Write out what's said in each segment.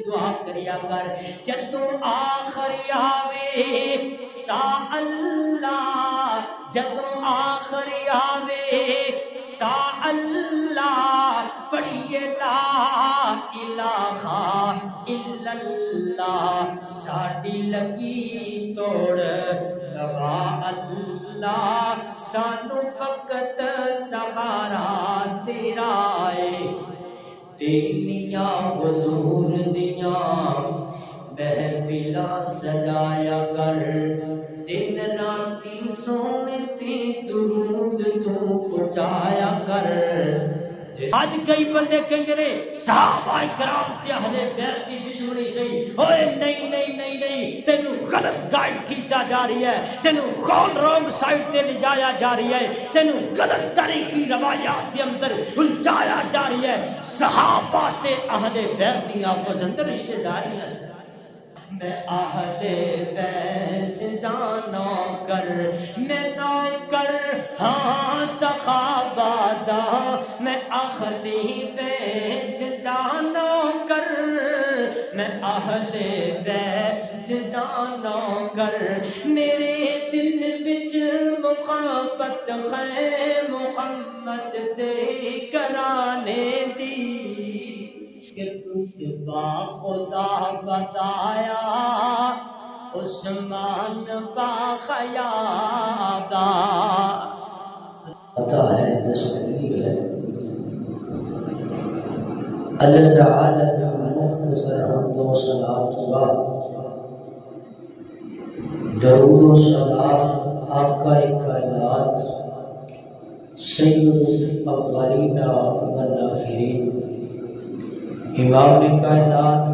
دعا کریا کر جدوں آخری آوے سا اللہ، جدوں آخری آوے سا اللہ پڑھیے لا الہ الا اللہ، ساڈی لگی توڑ لوا اللہ، سانو فقط سہارا تیرا ہے، تینیاں حضور دیاں محفلاں سجایا کر، دن راتی سونے تی درود تو پہنچایا کر۔ آج کئی بندے کہیں گے صحابہ کرام تے اہل بیت دی دشمنی سی، اوئے نہیں نہیں نہیں نہیں، تینوں غلط گائیڈ کیتا جا رہی ہے، تینوں غلط رونگ سائڈ تے لے جایا جا رہی ہے، تینوں غلط طریقی روایات دے اندر الجھایا جا رہی ہے۔ صحابہ تے اہل بیت دی آپس اندر رشتہ داریاں سی۔ میں اہل بیت دا نوکر، میں نوکر ہاں صحابہ دا، میں اہل بیت دا نوکر، میں اہل بیت دا نوکر، میرے دل وچ محبت ہے محمد دے کرانے دی، با خدا بتایا عثمان با خیادا، عطا ہے دستگیر ہے اللہ تعالی مختصر حمد و صلات کے بعد درود و سلام آپ کا کائنات سید الاولین والآخرین، امام کائنات،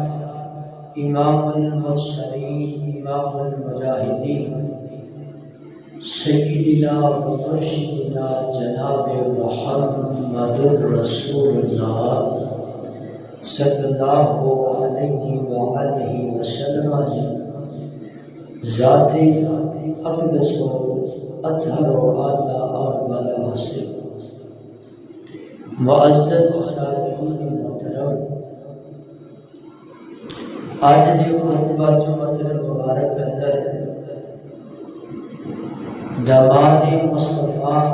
امام المرسلین، امام المجاہدین، سیدنا و مرشدنا جناب محمد رسول اللہ صلی اللہ علیہ وآلہ وسلم ذات اقدس و اطہر و اعلیٰ اور بالا سے معزز سامعین محترم، آج دے خطبہ جمعۃ المبارک اندر داماد مصطفیٰ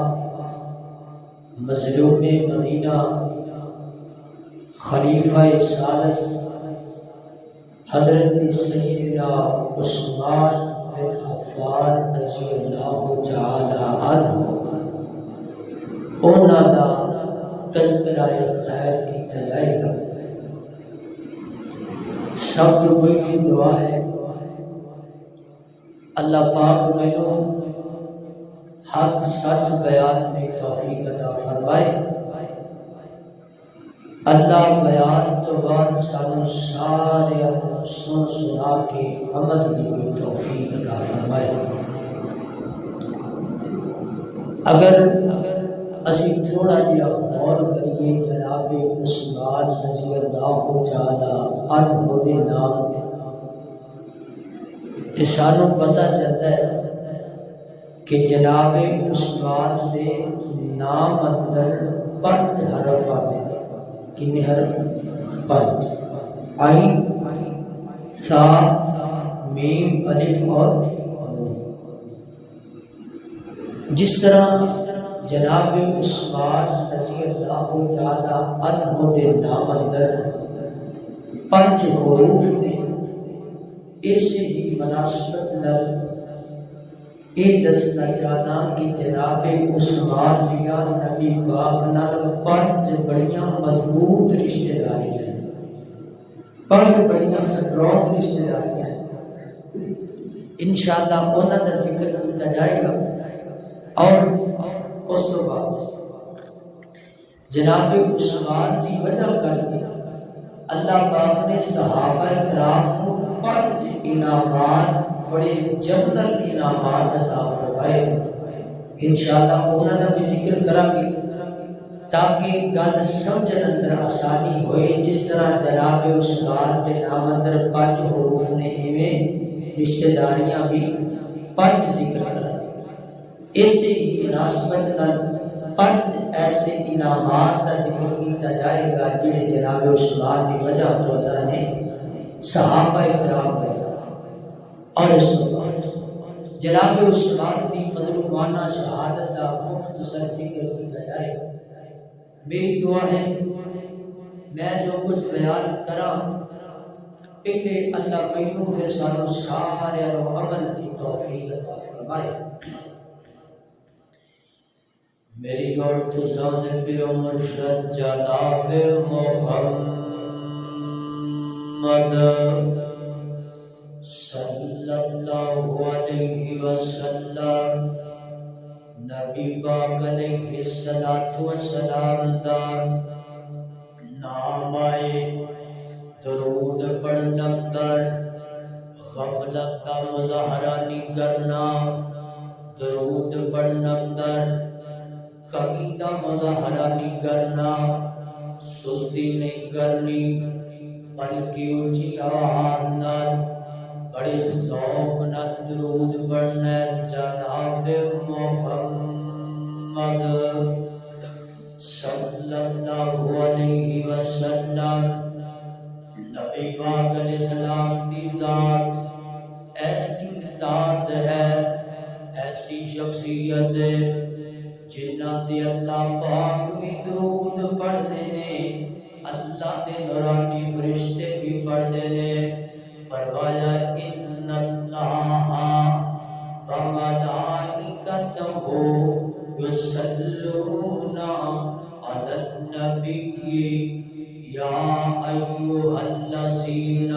مظلوم مدینہ خلیفہ ثالث حضرت سیدنا عثمان بن عفان رضی اللہ تعالی عنہ اونا دا تذکرہ خیر کی تجائے گا۔ سب تو بڑی دعا ہے اللہ پاک مینوں حق سچ بیان کی توفیق عطا فرمائے، اللہ بیان تو بعد سانو سارے سن سنا کے عمل کی بھی توفیق عطا فرمائے۔ اگر اسی تھوڑا جہا غور کریے جناب عثمان رضی اللہ تعالی عنہ دے نام تے سانو پتہ چلتا ہے کہ جناب عثمان دے نام اندر 5 حرف آتے ہیں۔ کتنے حرف؟ 5، عین، سا، میم، الف اور نون۔ جس طرح جناب عثمان رضی اللہ تعالی عنہ دے نام اندر 5 حروف نے، ایسے ہی مناسبت نال یہ دسنا چاہتا کہ جناب عثمان دیا نبی پاک نال 5 بڑیاں مضبوط رشتہ داری ہیں، 5 بڑیاں سٹرونگ رشتہ داری ہیں۔ انشاءاللہ انہاں کا ذکر کیا جائے گا۔ اور اس تو بعد جناب عثمان کی وجہ کر کے اللہ پاک نے صحابہ کرام کو 5 انعامات، بڑے جنرل انعامات عطا فرمائے۔ انشاءاللہ انہوں نے بھی ذکر کریں گے تاکہ گل سمجھنے اندر آسانی ہوئے۔ جس طرح جناب عثمان کے نام اندر 5 حروف نے، ایویں رشتہ داریاں بھی 5 ذکر کریں۔ ایسے ہی مناسبت نال 5 ایسے انعامات کا ذکر کیا جائے گا جنہیں جناب عثمان کی وجہ تو اللہ نے صحابہ کرام اور اس جناب عثمان کی مظلومانہ شہادت کا مختصر ذکر کیا جائے۔ میری دعا ہے میں جو کچھ بیان کرا پہلے اللہ مینوں پھر سانوں سارے عمل کی توفیق عطا فرمائے۔ میری اور تزاد پیر مرشد جناب محمد صلی اللہ علیہ وسلم نبی پاک علیہ الصلوۃ والسلام دا نام آئے درود پڑھنا اندر غفلت کا مظاہرہ نہیں کرنا، درود پڑھنا اندر کمی کا مظاہرہ نہیں کرنا، سستی نہیں کرنی، بلکہ اونچی آواز نال بڑے ذوق نال درود پڑھنا ہے۔ جناب محمد صلی اللہ علیہ وسلم نبی پاک علیہ السلام کی ذات ایسی ذات ہے، ایسی شخصیت ہے جنہ تے اللہ پاک بھی درود پڑھتے ہیں، اللہ دے نورانی فرشتے بھی پڑھتے ہیں۔ فرمایا ان اللہ و ملائکتہ یصلون علی النبی یا ایھا الذین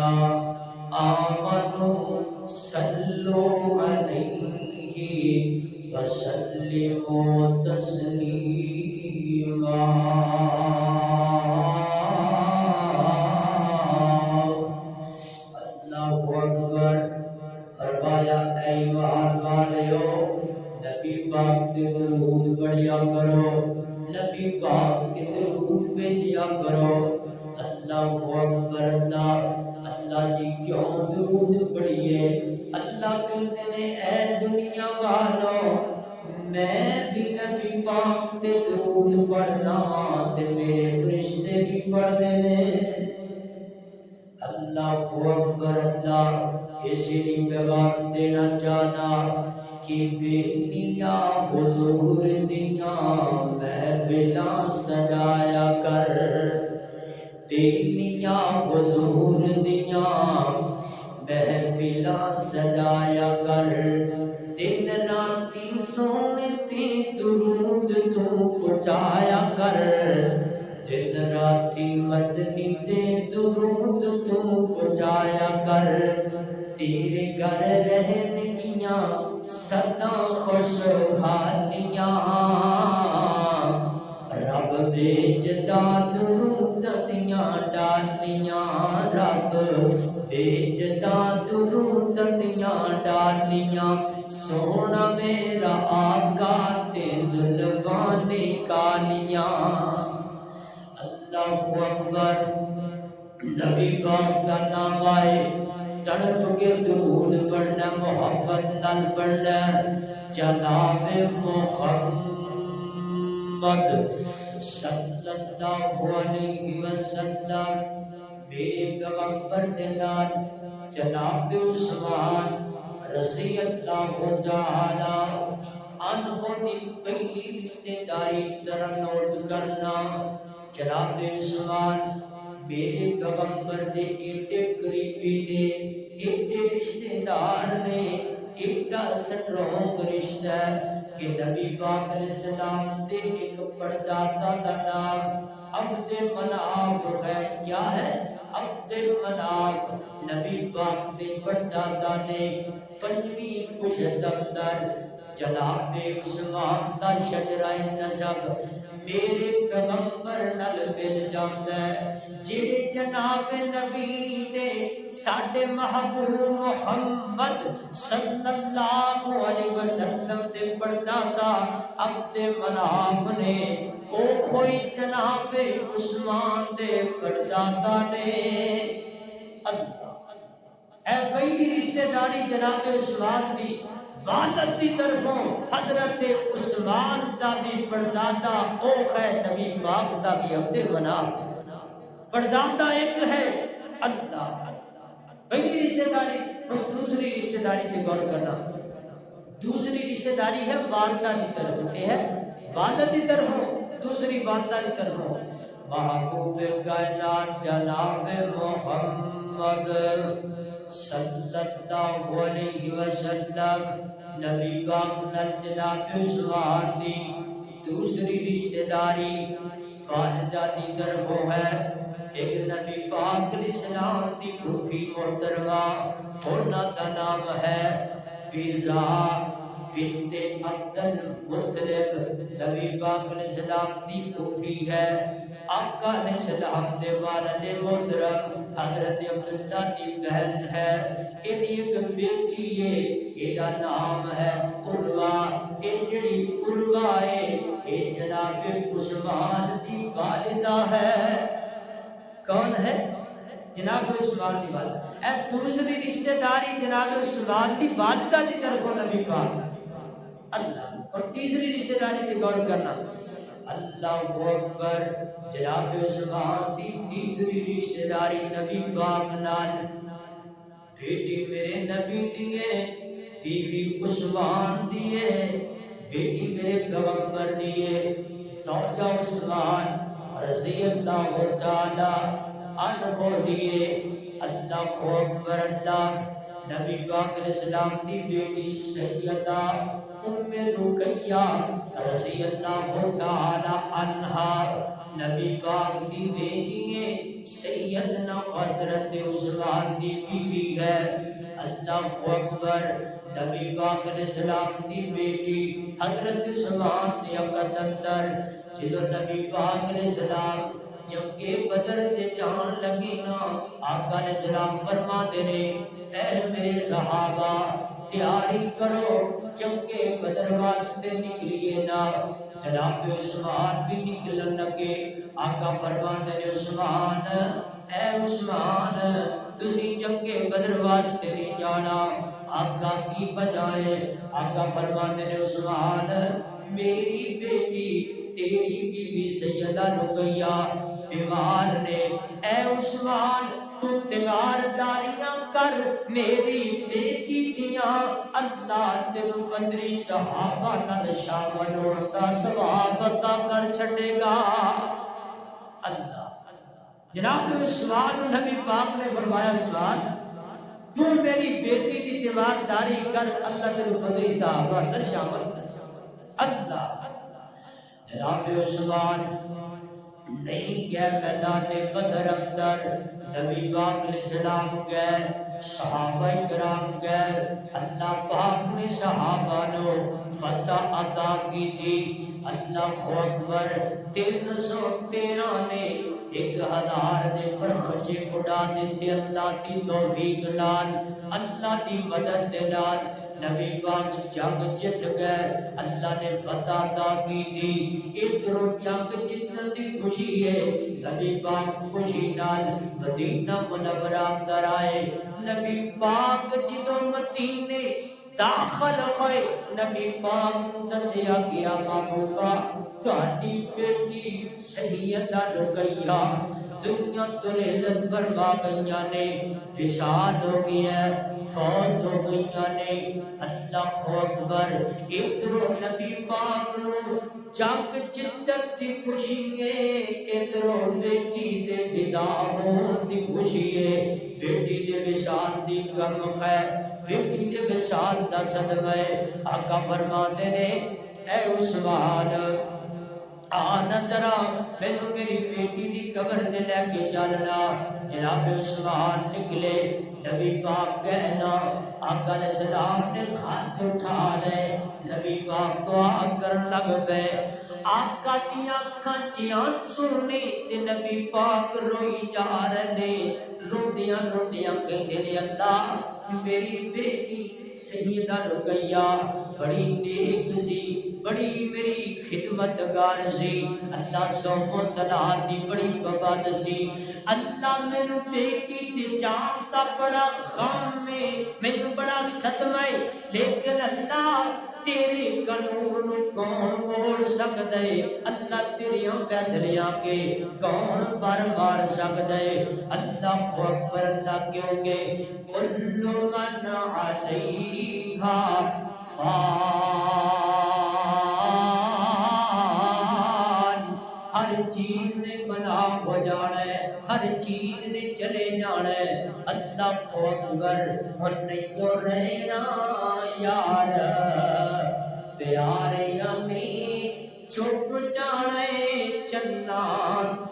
آمنوا صلوا علیہ وسلموا تسلیما۔ اللہ اکبر۔ فرمایا اے ایمان والیو نبی پاک تے درود پڑھیا کرو، نبی پاک کے درود بھیجیا کرو۔ اللہ اکبر۔ اللہ جی کیوں درود پڑھیے؟ اللہ کہتے ہیں اے دنیا والو میں بھی نبی پاک تے درود پڑھنا تے میرے فرشتے بھی پڑھتے ہیں۔ اللہ اکبر۔ اللہ اسی لیے پیغام دینا چاہنا کہ بیلیاں حضور دیاں محفلاں سجایا کر، بیلیاں حضور دیاں محفلاں سجایا کر، دن راتی سونے تے درود تو پہنچایا کر، دن راتی مدنی تے درود تو پہنچایا کر، تیرے گھر رہن گیاں سدا خوشحالیاں، رب بھیجدا درود دیاں ڈالیاں، رب بھیجدا درود دیاں ڈالیاں، سونا میرا آقا تے زلفاں نے کالیاں۔ اللہ اکبر۔ نبی پاک کا نام آئے تڑپ کے درود پڑھنا، محبت نال پڑھنا۔ جناب محمد صلی اللہ علیہ وسلم میرے پیغمبر دے نال جناب عثمان رضی اللہ تعالی عنہ دی پہلی رشتہ داری طرح نوٹ کرنا۔ جناب عثمان میرے پیغمبر دے ایڈے قریبی نے، ایڈے رشتہ دار نے، ایڈا سٹرونگ رشتہ ہے کہ نبی پاک علیہ السلام دے ایک پرداتا دا نام عبد مناف ہے۔ کیا ہے؟ عبد مناف۔ نبی پاک دے پرداتا نے پنجویں پشت اندر جناب عثمان دا شجرہ نسب میرے پیغمبر نال مل جاتا ہے، جڑے جناب نبی دے ساڈے محبوب محمد صلی اللہ علیہ وسلم دے پردادا عبد مناف نے، او کوئی جناب عثمان دے پردادا نے۔ اللہ اے پہلی رشتہ داری جناب عثمان دی والد دی طرفوں حضرت عثمان دا بھی پردادا او ہے نبی پاک دا بھی عبد مناف۔ پردادا ایک ہے اللہ، رشتہ داری اور دوسری رشتہ داری تے غور کرنا دوسری رشتہ داری ہے والدہ کی طرف یہ ہے والدہ کی طرف دوسری والدہ کی طرف محبوب کائنات جناب محمد صلی اللہ علیہ وسلم نبی پاک نال جناب عثمان دی دوسری رشتہ داری والدہ کی طرف ہے ایک نبی پاک علیہ السلام دی پھوپھی محترمہ انہاں دا نام ہے بیزا بنت عبد المطلب نبی پاک علیہ السلام دی پھوپھی ہے آقا علیہ السلام دے والد محترم حضرت عبداللہ دی بہن ہے ان ایک بیٹی ہے ایدہ نام ہے عروہ یہ جڑی عروہ ہے یہ جناب عثمان دی والدہ ہے کون ہے جناب عثمان دی والدہ اے دوسری رشتہ داری جناب عثمان دی والدہ دی طرف نبی پاک اللہ اور تیسری رشتہ داری تے غور کرنا اللہ اکبر جناب عثمان دی تیسری رشتہ داری نبی پاک نال بیٹی میرے نبی دیے بیوی عثمان دیے بیٹی میرے پیغمبر دیے زوجہ عثمان رضی اللہ تعالی عنہ دیے اللہ اکبر اللہ نبی پاک علیہ السلام دی بیٹی سیدہ ام رقیہ رضی اللہ تعالی عنہا نبی پاک دی بیٹی ہے سیدنا حضرت عثمان دی بیوی ہے اللہ اکبر نبی پاک علیہ السلام دی بیٹی حضرت عثمان دی اقدر جدو نبی پاک علیہ السلام جنگے بدر تے جان لگی نا آقا علیہ السلام فرما دے نے اے میرے صحابہ تیاری کرو جنگے بدر واسطے نکلیے نا جناب عثمان بھی نکلن لگے آقا فرما دے نے عثمان اے عثمان تسی جنگے بدر واسطے نہیں جانا آقا کی بجائے آقا فرما دے نے عثمان میری بیٹی تیری بیوی سیدہ رقیہ بیمار نے اے عثمان تو تیوارداریاں کر میری بیٹی دیاں اللہ تینو بدری صحابہ نال شامل ہوتا ثواب عطا کر چھڑے گا اللہ جناب عثمان نبی پاک نے فرمایا عثمان تو میری بیٹی دی تیوارداری کر اللہ تینو بدری صحابہ نال شامل اللہ جناب عثمان نہیں گئے میدان بدر اندر نبی پاک علیہ السلام گئے صحابہ کرام گئے اللہ پاک نے صحابہ نو فتح عطا کی تھی اللہ اکبر 313 نے 1000 نے پرخچے اڑا دیتے اللہ دی توفیق نال اللہ دی مدد دے نال نبی پاک جنگ جت گئے اللہ نے فتح عطا کی تھی ادھروں جنگ جتن دی خوشی ہے نبی پاک خوشی نال مدینہ منورہ اندر آئے نبی پاک جدوں مدینے داخل ہوئے نبی پاک دسیا گیا محبوبہ تہاڈی بیٹی سیدہ رقیہ دنیا دلیلت بربا گئیاں نے وصال ہو گیا فوت ہو گئیاں نے اللہ اکبر ادھروں نبی پاک نو جنگ جتن دی خوشی ہے ادھروں بیٹی دے ودا ہون دی خوشی ہے بیٹی دے وصال دی غم خیر بیٹی دے وصال دا صدمہ آقا فرماتے نے اے عثمان آنا ذرا مینوں میری بیٹی دی قبر تے لے کے چلنا جناب عثمان نکلے نبی پاک کہنا آقا علیہ السلام نے ہاتھ اٹھا لے نبی پاک دعا کرن لگ پے آقا دیاں اکھاں چ آنسو نے تے نبی پاک روئی جا رہے نے روندیاں روندیاں کہندے نے اللہ میری بیٹی سیدہ رقیہ بڑی نیک سی بڑی میری خدمت گار سی اللہ سوکو صلاح دی بڑی پابند سی اللہ مینوں دیکھی تے جانتا بڑا غم میں مینوں بڑا صدمہ ہے لیکن اللہ تیرے قانون نو کون موڑ سکدا ہے اللہ تیریاں فیصلیاں کے کون پر مار سکدا ہے اللہ اکبر اللہ کیونکہ کل من علیہا فان ہر چیز نے فنا ہو جانا ہے ہر چیز نے چلے جانا ہے اللہ اکبر ہن نہیں تو رہنا یار پیارے نے چھپ جانے چنا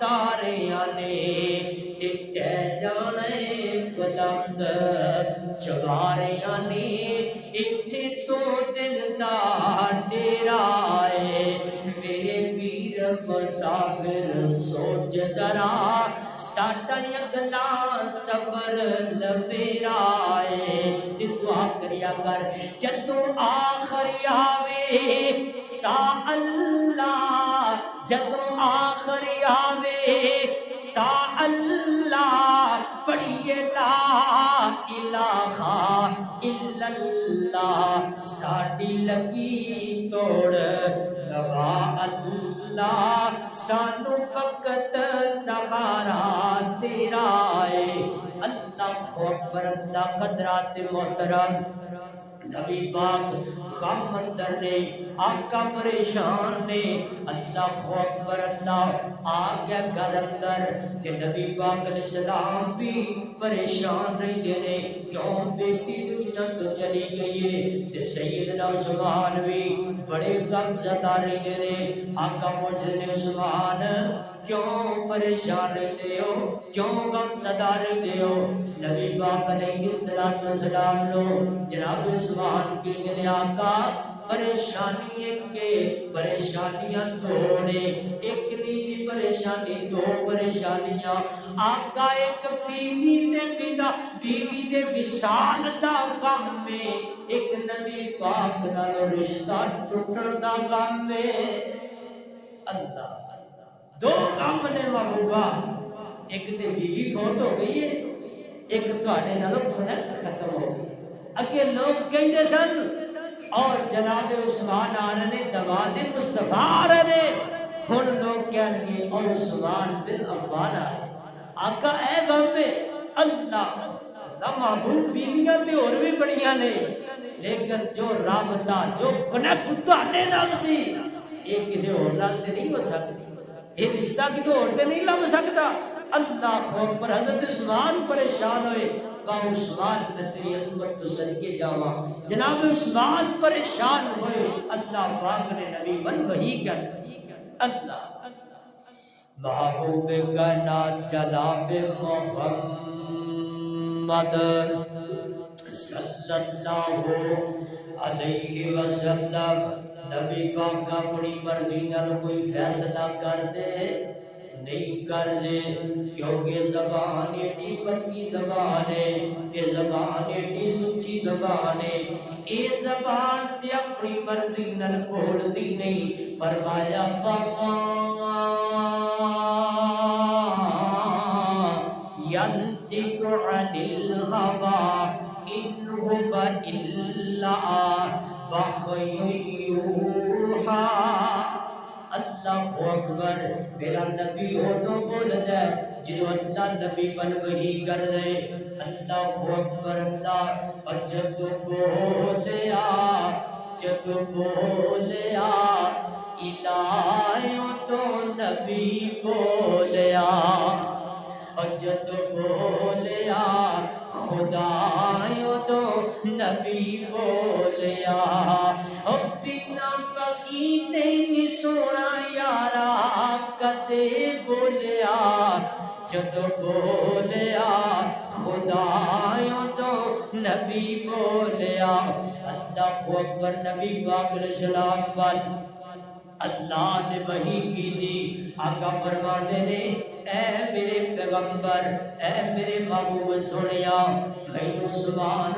تارے نے ٹٹے جانے بلند چوارے نے اتھے تو دل دا ڈیرا ہے میرے ویر مسافر سوچ ذرا ساڈا اگلا سفر نویرا ہے تے دعا کریا کر جدوں آخری آوے سا اللہ جدوں آخری آوے سا اللہ پڑھیے لا الہ الا اللہ ساڈی لگی توڑ لگا اللہ سانو فقط سہارا تیرا ہے اللہ اکبر اللہ قدرات محترم نبی پاک غم اندر نے آقا پریشان نے اللہ اکبر اللہ آگیا گھر اندر کہ نبی پاک علیہ السلام بھی پریشان رہتے نے کیوں بیٹی دنیا تو چلی گئی ہے کہ سیدنا عثمان بھی بڑے غم زدہ رہتے نے آقا پوچھتے نے عثمان کیوں پریشان رہتے ہو کیوں غم زدہ رہتے ہو نبی پاک علیہ السلام لو جناب عثمان کی گلے آقا پریشانی کے پریشانیاں دو نے ایک نیدی پریشانی دو پریشانیاں آقا ایک بیوی دے وصال دا غم میں ایک نبی پاک نال رشتہ ٹوٹن دا غم میں اللہ دو غم نے محبوبہ ایک تے بیوی فوت ہو گئی ہے ایک تواڈے نالوں کنیکٹ ختم ہو گئی اگے لوگ کہندے سن اور جناب عثمان آ رہے نے دواد مصطفیٰ آ رہے نے ہن لوگ کہن گے اور عثمان بن عفان آ رہے آقا اے غم میں اللہ محبوب بیویاں تے اور بھی بڑیاں نے لیکن جو رابطہ جو کنیکٹ تواڈے نال سی یہ کسی اور نال تے نہیں ہو سکتی یہ رشتہ کسی اور تے نہیں لگ سکتا اللہ اکبر حضرت عثمان پریشان ہوئے کہا عثمان تیری عظمت تو صدقے جاواں جناب عثمان پریشان ہوئے اللہ پاک نے نبی من وحی کر اللہ محبوب کائنات جناب محمد صلی اللہ علیہ وسلم نبی پاک اپنی مرضی نال کوئی فیصلہ کر دے نہیں کر دے کیونکہ زبان ایڈی پکی زبان ہے یہ زبان ایڈی سچی زبان ہے یہ زبان تے اپنی مرضی نال بول دی نہیں فرمایا وما ينطق عن الهوى إن هو إلا وحي يوحى اللہ اکبر میرا نبی ہو تو بول دے جدو اللہ نبی بن وحی کر رہے اللہ اکبر اللہ اور جدو بولیا الہیوں تو نبی بولیا اور جدو بولیا خدایوں تو نبی بولیا اور بنا وحی تے نہیں سونا یارا کتے بولیا جدو بولیا خدایوں تو نبی بولیا اللہ اکبر نبی پاک علیہ السلام پر اللہ نے وحی کی تھی آقا فرماتے نے اے میرے پیغمبر اے میرے محبوب سنیا میں عثمان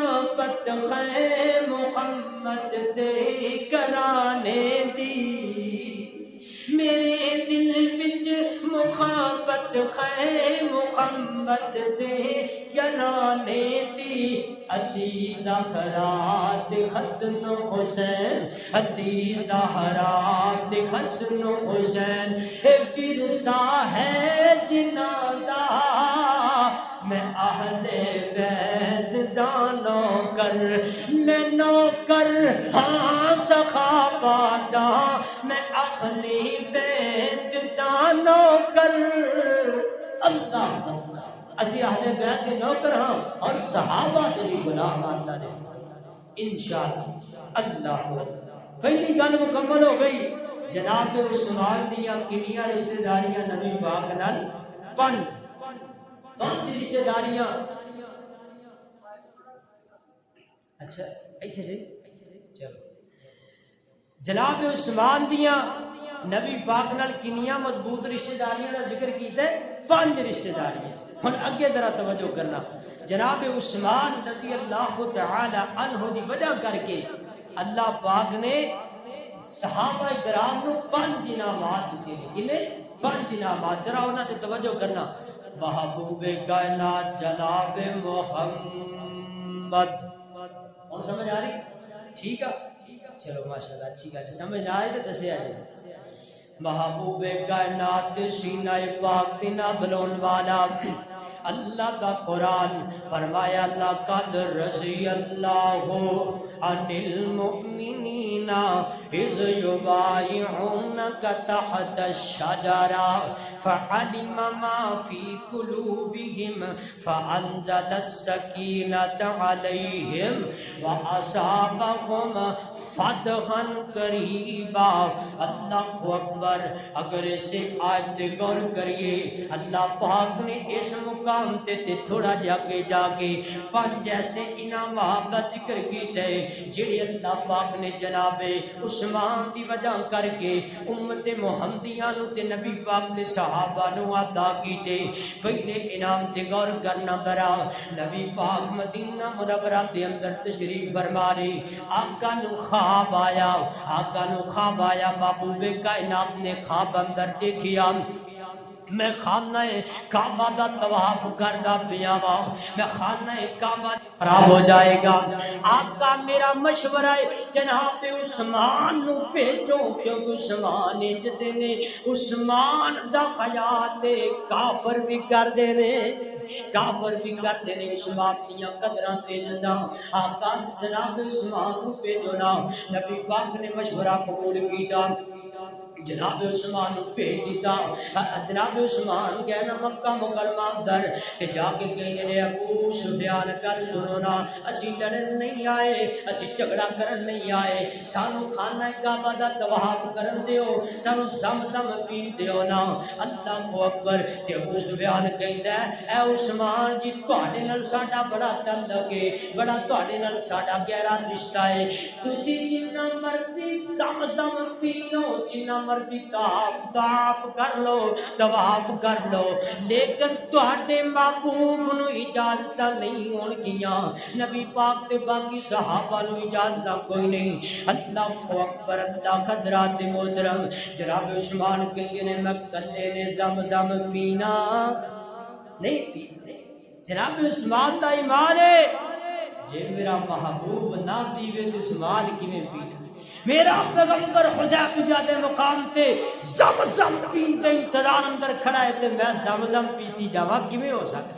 محبت ہے محمد دے کرانے دی میرے دل وچ محبت ہے محمد دے کرانے دی علی زہرا تے حسن حسین علی زہرا تے حسن حسین اے ورثہ ہے جنہاں دا میں اہل بیت دا نوکر میں نوکر ہاں صحابہ دا میں اہل بیت دا نوکر اللہ اسی اہل بیت کے نوکر ہاں اور صحابہ دے بھی غلام اللہ نے انشاءاللہ اللہ پہلی گل مکمل ہو گئی جناب عثمان دیاں کنیاں رشتہ داریاں نبی پاک نال پنج رشتہ داریاں اچھا ایتھے جی چلو جناب عثمان دیاں نبی پاک نال کنیاں مضبوط رشتہ داریاں دا ذکر کیتا ہے پنج رشتہ داریاں ہن اگے ذرا توجہ کرنا جناب عثمان رضی اللہ تعالی عنہ دی وجہ کر کے اللہ پاک نے صحابہ کرام نو پنج انعامات دیتے ہیں کنے پنج انعامات ذرا انہاں تے توجہ کرنا محبوب کائنات جناب محمد کون سمجھ آ رہی ٹھیک ہے چلو ماشاءاللہ ٹھیک ہے سمجھ نہ آئے تو دسیا جائے محبوب کائنات سینہ پاک دینا بلون والا اللہ کا قرآن فرمایا لقد رضی اللہ عن المؤمنین اذ یبایعونک تحت الشجرہ فعلم ما فی قلوبہم فانزل السکینۃ علیہم واصابہم فتحا قریبا اللہ اکبر اگر اسے آیت غور کریے اللہ پاک نے اس مقام تے تھوڑا جاگے جاگے پانچ ایسے انعامات کا ذکر کیتے جڑے اللہ پاک نے جناب عثمان دی وجہ کر کے امت محمدیہ نو تے نبی پاک دے صحابہ نو عطا کیتے پہلے انعام تے غور کرنا برا نبی پاک مدینہ منورہ دے اندر تشریف فرما رہے آقا نو خواب آیا محبوب کائنات نے خواب اندر دیکھیا میں خانہ کعبہ دا طواف کردا پیا وا میں خانہ کعبہ خراب ہو جائے گا آقا میرا مشورہ ہے جناب عثمان نو بھیجو کیونکہ عثمان جدے نے عثمان دا حیات کافر بھی کر دے نے عثمان دیاں قدراں تے جندا آقا جناب عثمان نو بھیجو نا نبی پاک نے مشورہ قبول کیتا جناب عثمان کو بھیج دیتا جناب عثمان گئے نا مکہ مکرمہ اندر کہ جا کے کہیں نے ابو سفیان کر سنو نا اسی لڑن نہیں آئے اسی جھگڑا کرن نہیں آئے سانو خانہ کعبہ دا طواف کرن دیو سانو زمزم پی دیو نا اللہ اکبر تے ابو سفیان کہندا اے عثمان جی تواڈے نال ساڈا بڑا تعلق ہے بڑا تواڈے نال ساڈا گہرا رشتہ ہے تسی جنہ مرضی زمزم پی لو جنہ مرضی طواف کر لو طواف کر لو لیکن تواڈے محبوب نو اجازت نہیں ہون گیاں نبی پاک تے باقی صحابہ نو اجازت کوئی نہیں اللہ اکبر اللہ حضرات محترم جناب عثمان کہیں نے میں کلے نے زمزم پینا نہیں پینا جناب عثمان دا ایمان ہے جے میرا محبوب نہ پیوے تو عثمان کیویں پینا میرا پیغمبر خدا پجا دے مقام تے زمزم پیندے انتظار اندر کھڑا ہے تے میں زمزم پیتی جاواں کیویں ہو سکتا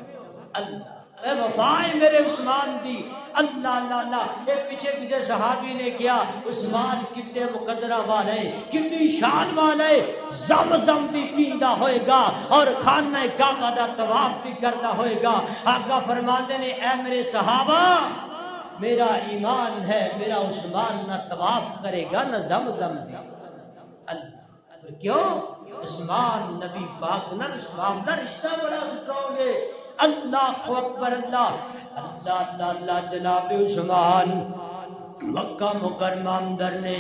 اللہ اے وفائے میرے عثمان دی اللہ اللہ اللہ اے پیچھے صحابی نے کیا عثمان کتنے مقدرہ والے کتنی شان والے زمزم بھی پیندا ہوئے گا اور خانہ کعبہ دا طواف بھی کرتا ہوئے گا آقا فرماتے نے اے میرے صحابہ میرا ایمان ہے میرا عثمان نہ طواف کرے گا نہ زمزم دے اللہ کیوں عثمان نبی پاک نہ عثمان دا رشتہ بڑا سٹرونگ ہے اللہ اکبر اللہ اللہ اللہ اللہ جناب عثمان مکہ مکرمہ اندر نے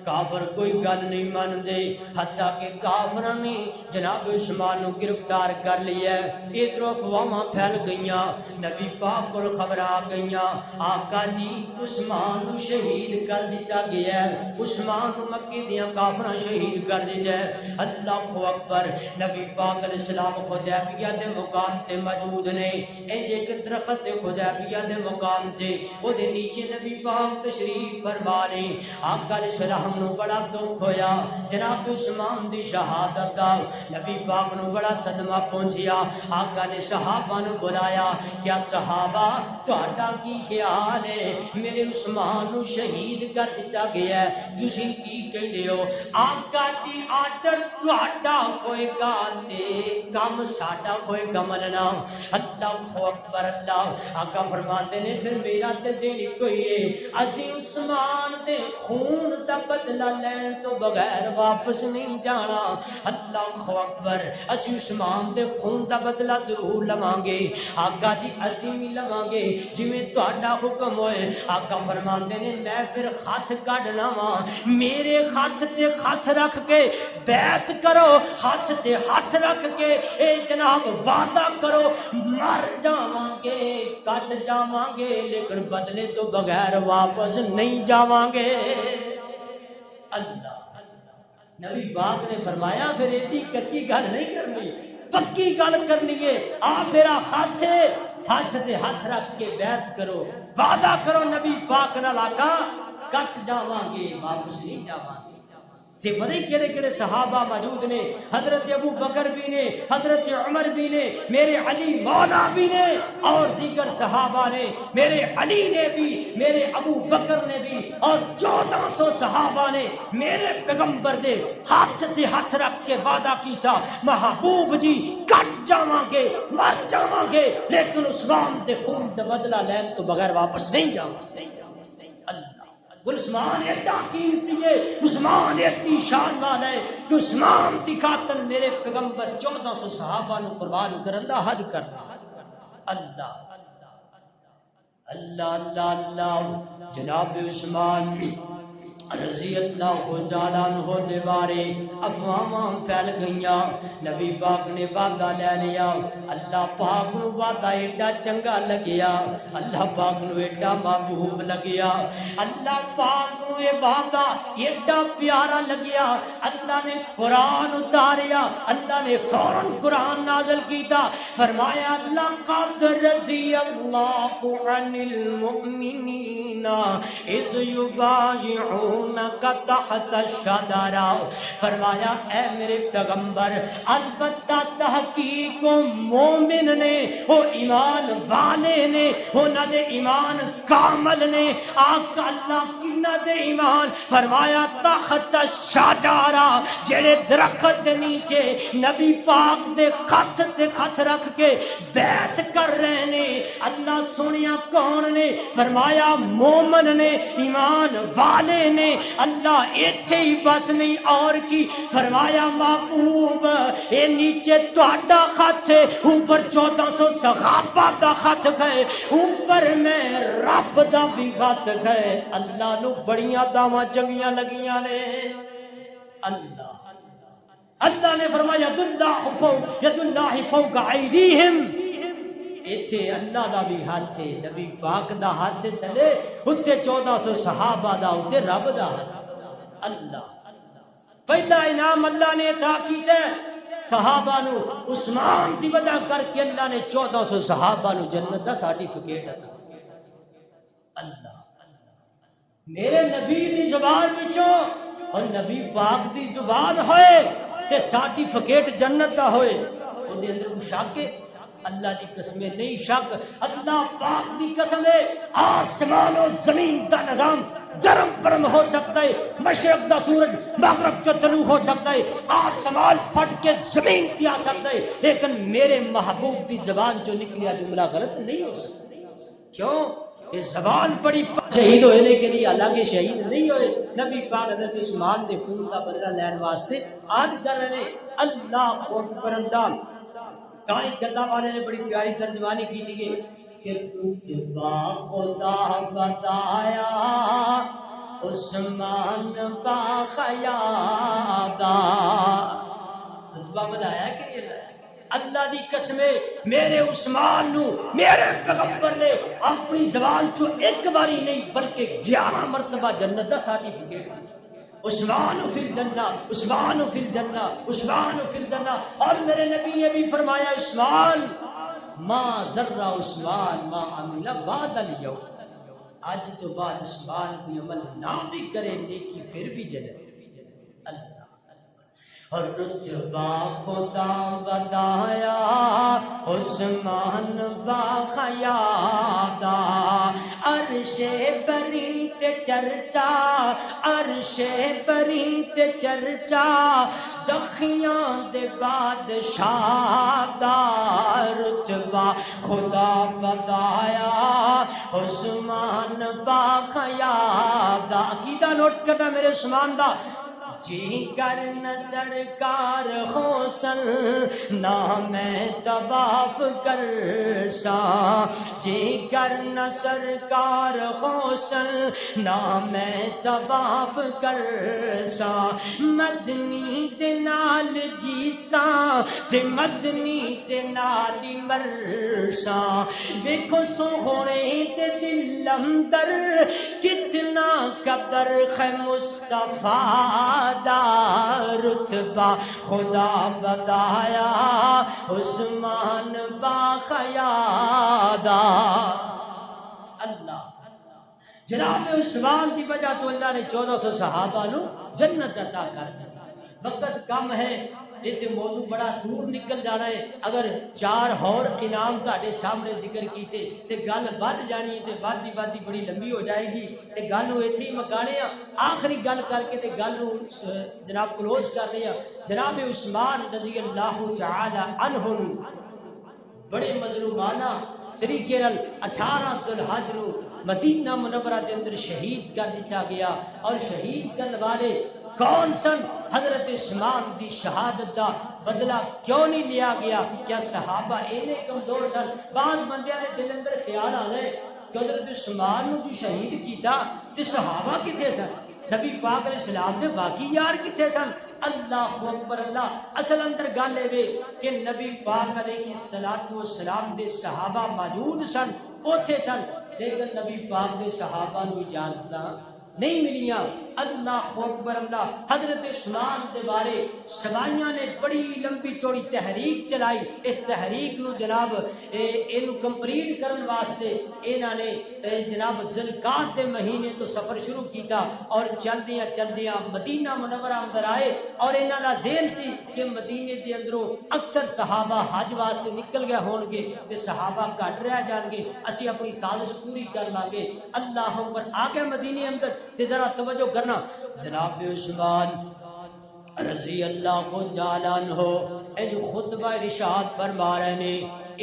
کافر کوئی گل نہیں مان دے حتیٰ کہ کافر نے جناب عثمان کو گرفتار کر لیا ہے ادھر افواہاں پھیل گئیاں نبی پاک کو خبر آ گئیاں آقا جی عثمان کو شہید کر دیتا گیا ہے عثمان کو مکے دیاں کافراں شہید کر دیا ہے اللہ اکبر نبی پاک علیہ السلام حدیبیہ دے مقام تے موجود نے انج ایک درخت حدیبیہ دے مقام تے او دے نیچے نبی پاک تشریف فرما لے آقا علیہ السلام نو بڑا دکھ ہویا جناب عثمان دی شہادت دا نبی پاک نو بڑا صدمہ پہنچیا آقا نے صحابہ نو بلایا کیا صحابہ تہاڈا کی خیال ہے میرے عثمان نو شہید کر دتا گیا ہے تسی کی کہندے ہو آقا جی آرڈر تہاڈا ہوئے گا تے کم ساڈا ہوئے گا مننا اللہ اکبر اللہ آقا فرماتے نے پھر میرا تے جیڑی کوئی ہے اسی عثمان دے خون دا بدلہ لین تو بغیر واپس نہیں جانا اللہ اکبر اسی عثمان دے خون دا بدلہ ضرور لواں گے آقا جی اسی بھی لواں گے جویں تہاڈا حکم ہوئے آقا فرماندے نے میں پھر ہاتھ کڈنا وا میرے ہاتھ تے ہاتھ رکھ کے بیعت کرو ہاتھ تے ہاتھ رکھ کے اے جناب وعدہ کرو مر جاواں گے کٹ جاواں گے لیکن بدلے تو بغیر واپس نہیں جاواں گے اللہ نبی پاک نے فرمایا پھر ایڈی کچی گل نہیں کرنی پکی گل کرنی ہے آپ میرا ہاتھ تے ہاتھ رکھ کے بیعت کرو وعدہ کرو نبی پاک نال آقا کٹ جاواں گے واپس نہیں جاواں گے سے پتہ ہی کیڑے کیڑے صحابہ موجود نے حضرت ابو بکر بھی نے حضرت عمر بھی نے میرے علی مولا بھی نے اور دیگر صحابہ نے میرے علی نے بھی میرے ابو بکر نے بھی اور 1400 صحابہ نے میرے پیغمبر دے ہاتھ تے ہاتھ رکھ کے وعدہ کیتا محبوب جی کٹ جاواں گے مر جاواں گے لیکن عثمان دے خون دا بدلہ لین تو بغیر واپس نہیں جاواں اللہ عثمان ایڈا قیمتی ہے عثمان ایڈی شان والا ہے کہ عثمان دی خاطر میرے پیغمبر 1400 صحابہ نو قربان کرن دا حد کرنا اللہ اللہ اللہ اللہ جناب عثمان رضی اللہ تعالی عنہ دے بارے افواہاں پھیل گئیاں نبی پاک نے وعدہ لے لیا اللہ پاک نو وعدہ ایڈا چنگا لگیا اللہ پاک نو ایڈا محبوب لگیا اللہ پاک نو یہ وعدہ ایڈا پیارا لگیا اللہ نے قرآن اتاریا اللہ نے فوراً قرآن نازل کیتا فرمایا لقد رضی اللہ عن المؤمنین اذ یبایعون تحت الشجرہ فرمایا اے میرے پیغمبر البتہ تحقیق مومن نے وہ ایمان والے نے انہاں دے ایمان کامل نے آقا اللہ کنہ دے ایمان فرمایا تحت الشجرہ جڑے درخت دے نیچے نبی پاک دے خط تے خط رکھ کے بیعت کر رہے نے اللہ سونیا کون نے فرمایا مومن نے ایمان والے نے اللہ ایتھے ہی بس نہیں اور کی فرمایا محبوب اے نیچے تہاڈا خط ہے اوپر 1400 صحابہ دا خط ہے اوپر میں رب دا بھی خط ہے اللہ نو بڑیاں دعواں چنگیاں لگیاں نے اللہ نے فرمایا ید اللہ فوق ایدیہم ایتھے اللہ دا بھی ہاتھ ہے نبی پاک دا ہاتھ چلے اتے 1400 صحابہ دا اتے رب دا ہاتھ اللہ پہلا انعام اللہ نے عطا کیتا صحابہ نو عثمان دی وجہ کر کے اللہ نے 1400 صحابہ نو جنت دا سرٹیفکیٹ عطا اللہ میرے نبی دی زبان وچوں اور نبی پاک دی زبان ہوئے تے سرٹیفکیٹ جنت دا ہوئے او دے اندر کوئی شک ہے اللہ دی قسم نہیں شک اللہ پاک دی قسم ہے آسمان و زمین دا نظام درم برم ہو سکتا ہے مشرق دا سورج مغرب جو طلوع ہو سکتا ہے آسمان پھٹ کے زمین تی آ سکتا ہے لیکن میرے محبوب دی زبان جو نکلیا جملہ غلط نہیں ہو سکتا کیوں یہ زبان بڑی شہید ہونے کے لیے حالانکہ شہید نہیں ہوئے نبی پاک حضرت عثمان دے خون کا بدلہ لین واسطے آج کر رہے اللہ اکبر اللہ کائیں کہ اللہ والے نے بڑی پیاری ترجمانی کی تھی کہ رتبہ خدا بتایا عثمان با خیادا رتبہ بتایا کہ نہیں اللہ دی قسم میرے عثمان نو میرے پیغمبر نے اپنی زبان چو ایک باری نہیں بلکہ 11 مرتبہ جنت دا سرٹیفکیٹ عثمان فی الجنہ عثمان فی الجنہ عثمان فی الجنہ اور میرے نبی نے بھی فرمایا عثمان ما ذرہ عثمان ما عمل بعد اليوم آج تو بعد عثمان کوئی عمل نہ بھی کرے نیکی پھر بھی جنت اللہ اور رتبہ خدا بتایا عثمان با خیادا عرش بری تے چرچا عرش بری تے چرچا سخیاں دے بادشاہ دا رتبہ خدا بتایا عثمان با خیادا عقیدہ نوٹ کرنا میرے عثمان دا جی کرن سرکار حسن نہ میں طواف کر سا جی کرن سرکار حسن نہ میں طواف کر سا مدنی دے نال جی سا تے مدنی دے نال مرسا ویکھو سوہنے تے دل اندر کتنا قدر ہے مصطفیٰ دا رتبہ خدا بتایا عثمان با خیادا اللہ جناب عثمان کی وجہ تو اللہ نے 1400 صحابہ نو جنت عطا کر دی وقت کم ہے یہ موضوع بڑا دور نکل جانا ہے اگر 4 اور انعام تہاڈے سامنے ذکر کیتے تے گل ود جانی ہے تے ودی ودی بڑی لمبی ہو جائے گی تے گل نو ایتھے ہی مکانے آخری گل کر کے تے گل نو جناب کلوز کر رہے ہیں جناب عثمان رضی اللہ تعالی عنہ بڑے مظلومانہ طریقے نال 18 ذوالحج نو مدینہ منورہ دے اندر شہید کر دتا گیا اور شہید کرنے والے کون سن حضرت عثمان دی شہادت دا بدلہ کیوں نہیں لیا گیا کیا صحابہ اینے کمزور سن بعض بندیاں دے دل اندر خیال آ گئے کہ حضرت عثمان نو جو شہید کیتا تے صحابہ کتھے سن نبی پاک علیہ السلام دے باقی یار کتھے سن اللہ اکبر اللہ اصل اندر گل اے کہ نبی پاک علیہ السلام دے صحابہ موجود سن اوتھے سن لیکن نبی پاک دے صحابہ نو اجازت نہیں ملیاں اللہ اکبر اللہ حضرت عثمان دے بارے سوائیاں نے بڑی لمبی چوڑی تحریک چلائی اس تحریک نو جناب اینو کمپلیٹ کرن واسطے انہاں نے جناب ذوالقعدہ دے مہینے تو سفر شروع کیتا اور چلدیاں چلدیاں مدینہ منورہ اندر آئے اور انہاں دا ذہن سی کہ مدینے دے اندروں اکثر صحابہ حج واسطے نکل گئے ہون گے تے صحابہ گھٹ رہ جان گے اسی اپنی سازش پوری کر لیں گے اللہ اکبر آگے مدینے اندر تے ذرا توجہ کرنا جناب عثمان رضی اللہ تعالی عنہ اے جو خطبہ ارشاد فرما رہے نے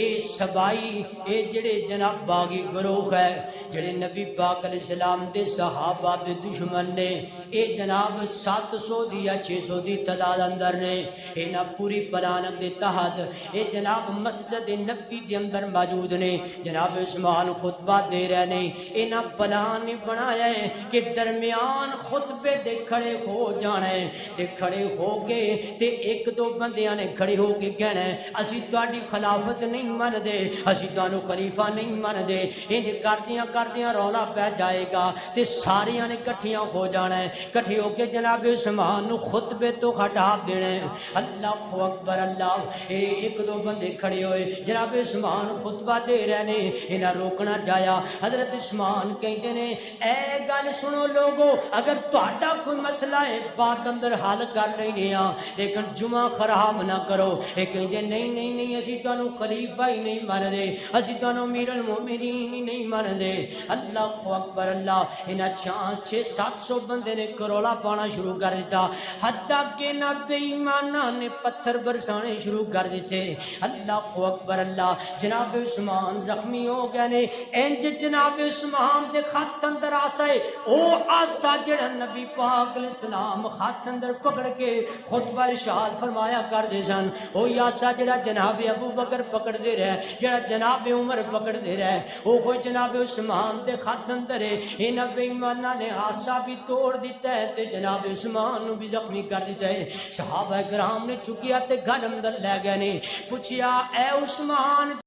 اے سبائی اے جڑے جناب باغی گروہ ہے جڑے نبی پاک علیہ السلام دے صحابہ دے دشمن نے اے جناب 700 دی یا 600 دی تعداد اندر نے اینا پوری پلانک دے تحت اے جناب مسجد نبی دے اندر موجود نے جناب عثمان خطبہ دے رہے نے اینا پلان بنایا ہے کہ درمیان خطبے دے کھڑے ہو جانا ہے تے کھڑے ہو کے تے ایک دو بندیاں نے کھڑے ہو کے کہنا ہے اسی تہاڈی خلافت نہیں من دے اسی تانوں خلیفہ نہیں من دے انج کردیاں رولا پہ جائے گا تے ساریاں نے کٹھیاں ہو جانا ہے کٹھی ہو کے جناب عثمان نو خطبے تو ہٹا دینا ہے اللہ اکبر اللہ ایک دو بندے کھڑے ہوئے جناب عثمان خطبہ دے رہے نے انہاں روکنا چاہیا حضرت عثمان کہندے نے اے گل سنو لوگو اگر تہاڈا کوئی مسئلہ ہے بات اندر حل کر لینے ہاں لیکن جمعہ خراب نہ کرو اے کہندے نہیں اسی تانوں خلیفہ ہی نہیں مان دے اسی تانوں امیر المومنین ہی نہیں مان دے اللہ اکبر اللہ انہاں 600-700 بندے نے کرولا پانا شروع کر دیتا حتیٰ کہ نہ بے ایمانہ نے پتھر برسانے شروع کر دیتے اللہ اکبر اللہ جناب عثمان زخمی ہو گئے نے انج جناب عثمان دے خط اندر آسا ہے او آسا جڑا نبی پاک علیہ السلام خط اندر پکڑ کے خطبہ ارشاد فرمایا کر دے سن او آسا جڑا جناب ابو بکر پکڑ دے رہے جڑا جناب عمر پکڑ دے رہے او کوئی جناب عثمان دے خط اندر ہے انہاں بے ایماناں نے آسا بھی توڑ دیتا ہے تے جناب عثمان نو بھی زخمی کر دیتا ہے صحابہ کرام نے چکیا تے گھر اندر لے گئے نے پوچھیا اے عثمان